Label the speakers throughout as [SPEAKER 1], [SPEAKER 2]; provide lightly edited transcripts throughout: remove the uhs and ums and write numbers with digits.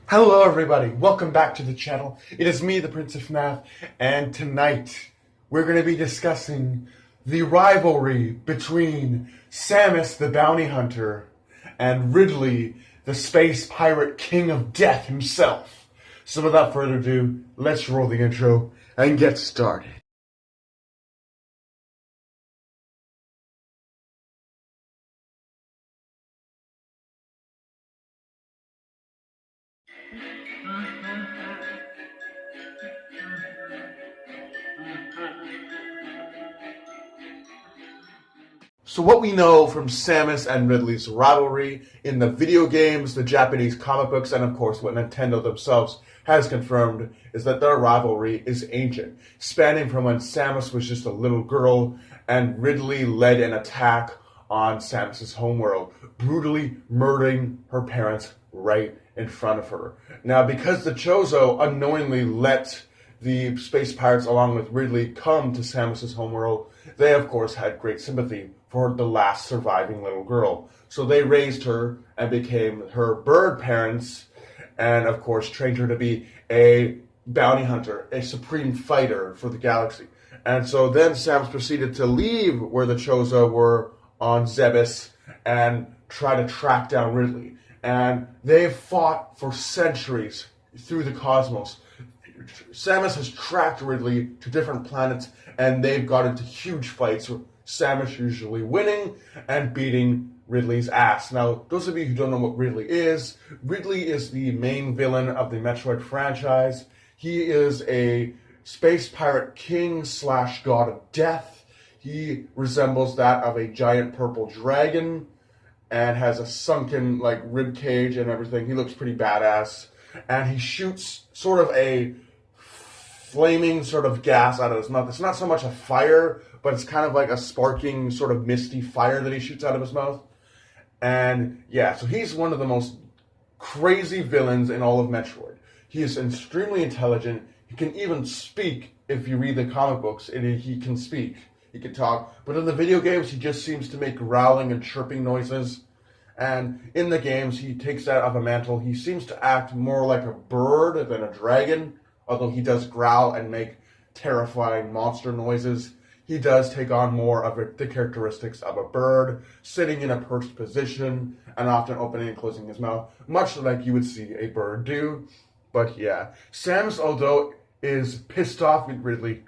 [SPEAKER 1] Hello everybody, welcome back to the channel. It is me, the Prince of FNAF, and tonight we're going to be discussing the rivalry between Samus the Bounty Hunter and Ridley, the Space Pirate King of Death himself. So without further ado, let's roll the intro and get started. So what we know from Samus and Ridley's rivalry in the video games, the Japanese comic books, and of course what Nintendo themselves has confirmed is that their rivalry is ancient, spanning from when Samus was just a little girl and Ridley led an attack on Samus's homeworld, brutally murdering her parents right in front of her. Now, because the Chozo unknowingly let the space pirates, along with Ridley, come to Samus's homeworld, they of course had great sympathy for the last surviving little girl. So they raised her and became her bird parents, and of course trained her to be a bounty hunter, a supreme fighter for the galaxy. And so then Samus proceeded to leave where the Chozo were on Zebes and try to track down Ridley. And they've fought for centuries through the cosmos. Samus has tracked Ridley to different planets, and they've got into huge fights, with Samus usually winning and beating Ridley's ass. Now, those of you who don't know what Ridley is the main villain of the Metroid franchise. He is a space pirate king slash god of death. He resembles that of a giant purple dragon and has a sunken rib cage and everything. He looks pretty badass, and he shoots sort of a flaming sort of gas out of his mouth. It's not so much a fire, but it's kind of like a sparking sort of misty fire that he shoots out of his mouth. And yeah, so he's one of the most crazy villains in all of Metroid. He is extremely intelligent. He can even speak. If you read the comic books, he can speak. He can talk. But in the video games, he just seems to make growling and chirping noises. And in the games, he takes that off a mantle. He seems to act more like a bird than a dragon, although he does growl and make terrifying monster noises. He does take on more of the characteristics of a bird, sitting in a perched position and often opening and closing his mouth, much like you would see a bird do. But yeah, Samus, although is pissed off with Ridley,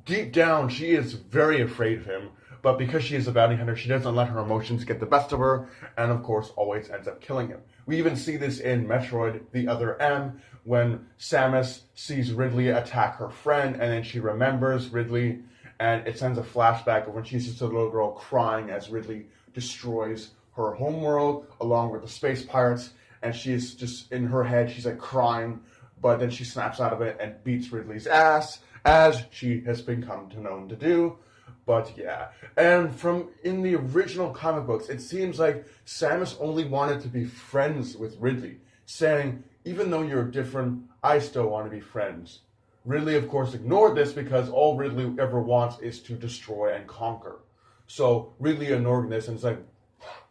[SPEAKER 1] deep down she is very afraid of him. But because she is a bounty hunter, she doesn't let her emotions get the best of her, and of course always ends up killing him. We even see this in Metroid The Other M, when Samus sees Ridley attack her friend, and then she remembers Ridley, and it sends a flashback of when she's just a little girl crying as Ridley destroys her homeworld along with the space pirates, and she's just, in her head, she's like crying, but then she snaps out of it and beats Ridley's ass, as she has become known to do. But yeah, and from in the original comic books, it seems like Samus only wanted to be friends with Ridley, saying, even though you're different, I still want to be friends. Ridley, of course, ignored this because all Ridley ever wants is to destroy and conquer. So Ridley ignored this and it's like,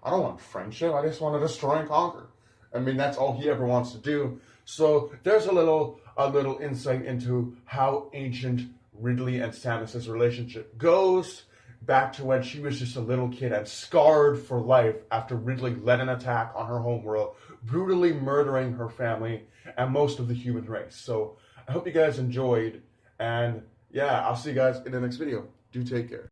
[SPEAKER 1] I don't want friendship, I just want to destroy and conquer. I mean, that's all he ever wants to do. So there's a little insight into how ancient Ridley and Samus's relationship goes back to when she was just a little kid and scarred for life after Ridley led an attack on her homeworld, brutally murdering her family and most of the human race. So I hope you guys enjoyed, and yeah, I'll see you guys in the next video. Do take care.